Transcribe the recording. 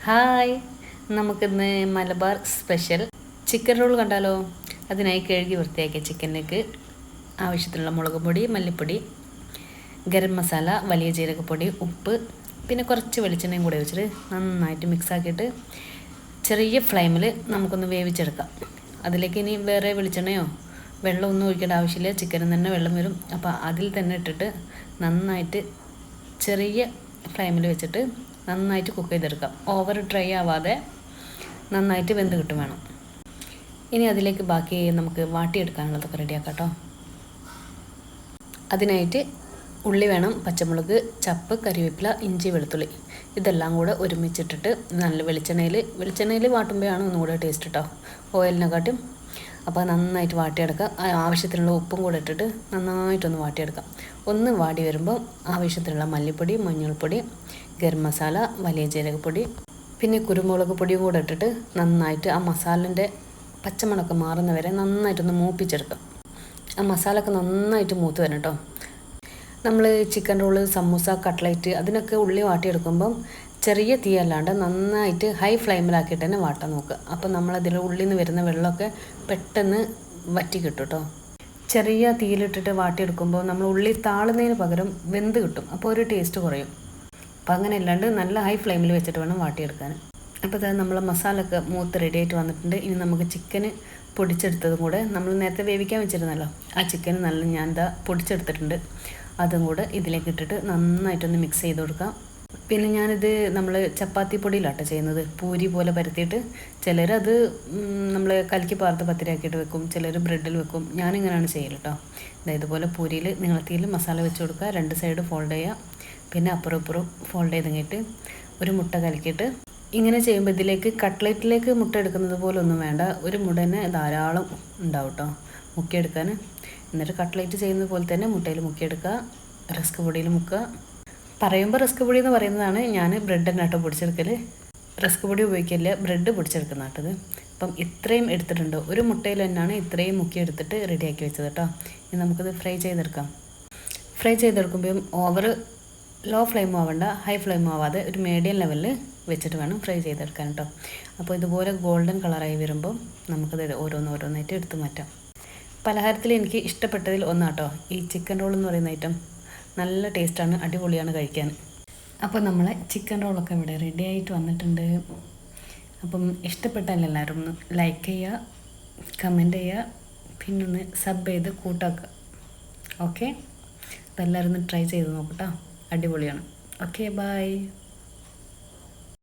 Hi, നമുക്കിന്ന് Malabar special chicken roll കണ്ടാലോ? അതിനായി കഴുകി വൃത്തിയാക്കിയ ചിക്കനിലേക്ക് ആവശ്യത്തിനുള്ള മുളക് പൊടി, മല്ലിപ്പൊടി, ഗരം മസാല, വലിയ ജീരകപ്പൊടി, ഉപ്പ്, പിന്നെ കുറച്ച് വെളിച്ചെണ്ണയും കൂടെ വെച്ചിട്ട് നന്നായിട്ട് മിക്സാക്കിയിട്ട് ചെറിയ ഫ്ലെയിമിൽ നമുക്കൊന്ന് വേവിച്ചെടുക്കാം. അതിലേക്ക് ഇനി വേറെ വെളിച്ചെണ്ണയോ വെള്ളമൊന്നും ഒഴിക്കേണ്ട ആവശ്യമില്ല. ചിക്കനിൽ തന്നെ വെള്ളം വരും. അപ്പോൾ അതിൽ തന്നെ ഇട്ടിട്ട് നന്നായിട്ട് ചെറിയ ഫ്ലെയിമിൽ വെച്ചിട്ട് നന്നായിട്ട് കുക്ക് ചെയ്തെടുക്കാം. ഓവർ ഡ്രൈ ആവാതെ നന്നായിട്ട് വെന്ത് കിട്ടും വേണം. ഇനി അതിലേക്ക് ബാക്കി നമുക്ക് വാട്ടിയെടുക്കാനുള്ളതൊക്കെ റെഡിയാക്കാം കേട്ടോ. അതിനായിട്ട് ഉള്ളി വേണം, പച്ചമുളക്, ചപ്പ്, കരിവേപ്പില, ഇഞ്ചി, വെളുത്തുള്ളി ഇതെല്ലാം കൂടെ ഒരുമിച്ചിട്ടിട്ട് നല്ല വെളിച്ചെണ്ണയിൽ വാട്ടുമ്പോഴാണ് ഒന്നുകൂടെ ടേസ്റ്റ് കേട്ടോ, ഓയിലിനെക്കാട്ടും. അപ്പോൾ നന്നായിട്ട് വാട്ടിയെടുക്കാം. ആവശ്യത്തിനുള്ള ഉപ്പും കൂടെ ഇട്ടിട്ട് നന്നായിട്ടൊന്ന് വാട്ടിയെടുക്കാം. ഒന്ന് വാടി വരുമ്പോൾ ആവശ്യത്തിനുള്ള മല്ലിപ്പൊടി, മഞ്ഞൾപ്പൊടി, ഗരം മസാല, വലിയ ജീരകപ്പൊടി, പിന്നെ കുരുമുളക് പൊടിയും കൂടെ ഇട്ടിട്ട് നന്നായിട്ട് ആ മസാലൻ്റെ പച്ചമണമൊക്കെ മാറുന്നവരെ നന്നായിട്ടൊന്ന് മൂപ്പിച്ചെടുക്കാം. ആ മസാലയൊക്കെ നന്നായിട്ട് മൂത്ത് വരണം കേട്ടോ. നമ്മൾ ചിക്കൻ റോള്, സമൂസ, കട്ട്ലൈറ്റ് അതിനൊക്കെ ഉള്ളി വാട്ടിയെടുക്കുമ്പം ചെറിയ തീ അല്ലാണ്ട് നന്നായിട്ട് ഹൈ ഫ്ലെയിമിലാക്കിയിട്ട് തന്നെ വാട്ടാൻ നോക്കുക. അപ്പോൾ നമ്മളതിൽ ഉള്ളിൽ നിന്ന് വരുന്ന വെള്ളമൊക്കെ പെട്ടെന്ന് വറ്റി കിട്ടും കേട്ടോ. ചെറിയ തീയിലിട്ടിട്ട് വാട്ടിയെടുക്കുമ്പോൾ നമ്മൾ ഉള്ളി താളുന്നതിന് പകരം വെന്ത് കിട്ടും. അപ്പോൾ ഒരു ടേസ്റ്റ് കുറയും. അപ്പോൾ അങ്ങനെ അല്ലാണ്ട് നല്ല ഹൈ ഫ്ലെയിമിൽ വെച്ചിട്ട് വേണം വാട്ടിയെടുക്കാൻ. അപ്പോൾ അത് നമ്മളെ മസാലയൊക്കെ മൂത്ത് റെഡി ആയിട്ട് വന്നിട്ടുണ്ട്. ഇനി നമുക്ക് ചിക്കന് പൊടിച്ചെടുത്തതും കൂടെ നമ്മൾ നേരത്തെ വേവിക്കാൻ വെച്ചിരുന്നല്ലോ, ആ ചിക്കൻ ഞാൻ പൊടിച്ചെടുത്തിട്ടുണ്ട്. അതും കൂടെ ഇതിലേക്ക് ഇട്ടിട്ട് നന്നായിട്ടൊന്ന് മിക്സ് ചെയ്ത് കൊടുക്കാം. പിന്നെ ഞാനിത് നമ്മൾ ചപ്പാത്തി പൊടിയിലാട്ടോ ചെയ്യുന്നത്. പൂരി പോലെ പരത്തിയിട്ട് ചിലരത് നമ്മൾ കലക്കി പാർത്ത് പത്തിരിയാക്കിയിട്ട് വെക്കും, ചിലർ ബ്രെഡിൽ വെക്കും. ഞാനിങ്ങനെയാണ് ചെയ്യൽ കേട്ടോ. ഇതുപോലെ പൂരിയിൽ നീളത്തിയിൽ മസാല വെച്ച് കൊടുക്കുക, രണ്ട് സൈഡ് ഫോൾഡ് ചെയ്യുക, പിന്നെ അപ്പുറം ഇപ്പുറം ഫോൾഡ് ചെയ്തിട്ട് ഒരു മുട്ട കലക്കിയിട്ട് ഇങ്ങനെ ചെയ്യുമ്പോൾ ഇതിലേക്ക് കട്ട്ലറ്റിലേക്ക് മുട്ട എടുക്കുന്നത് പോലെ ഒന്നും വേണ്ട, ഒരു മുട്ട തന്നെ ധാരാളം ഉണ്ടാവും കേട്ടോ മുക്കിയെടുക്കാൻ. എന്നിട്ട് കട്ട്ലറ്റ് ചെയ്യുന്നത് പോലെ തന്നെ മുട്ടയിൽ മുക്കിയെടുക്കുക, റസ്ക് പൊടിയിൽ മുക്കുക. പറയുമ്പോൾ റസ്ക് പൊടി എന്ന് പറയുന്നതാണ്, ഞാൻ ബ്രെഡ് തന്നെ കേട്ടോ പൊടിച്ചെടുക്കൽ. റസ്ക് പൊടി ഉപയോഗിക്കില്ല, ബ്രെഡ് പൊടിച്ചെടുക്കുന്ന കേട്ടത്. അപ്പം ഇത്രയും എടുത്തിട്ടുണ്ട്, ഒരു മുട്ടയിൽ തന്നെയാണ് ഇത്രയും മുക്കിയെടുത്തിട്ട് റെഡിയാക്കി വെച്ചത് കേട്ടോ. ഇനി നമുക്കത് ഫ്രൈ ചെയ്തെടുക്കാം. ഫ്രൈ ചെയ്തെടുക്കുമ്പോൾ ഓവർ ലോ ഫ്ലെയിം ആവേണ്ട, ഹൈ ഫ്ലെയിം ആവാതെ ഒരു മീഡിയം ലെവലിൽ വെച്ചിട്ട് വേണം ഫ്രൈ ചെയ്തെടുക്കാൻ കേട്ടോ. അപ്പോൾ ഇതുപോലെ ഗോൾഡൻ കളറായി വരുമ്പോൾ നമുക്കത് ഓരോന്നായിട്ട് എടുത്ത് മാറ്റാം. പലഹാരത്തിൽ എനിക്ക് ഇഷ്ടപ്പെട്ടതിൽ ഒന്നാട്ടോ ഈ ചിക്കൻ റോൾ എന്ന് പറയുന്ന ഐറ്റം. നല്ല ടേസ്റ്റാണ്, അടിപൊളിയാണ് കഴിക്കാൻ. അപ്പോൾ നമ്മളെ ചിക്കൻ റോളൊക്കെ ഇവിടെ റെഡി ആയിട്ട് വന്നിട്ടുണ്ട്. അപ്പം ഇഷ്ടപ്പെട്ടാൽ എല്ലാവരും ഒന്ന് ലൈക്ക് ചെയ്യുക, കമൻറ്റ് ചെയ്യുക, പിന്നെ ഒന്ന് സബ് ചെയ്ത് കൂട്ടാക്കുക. ഓക്കെ, അപ്പോൾ എല്ലാവരും ഒന്ന് ട്രൈ ചെയ്ത് നോക്കട്ടോ, അടിപൊളിയാണ്. Okay, by.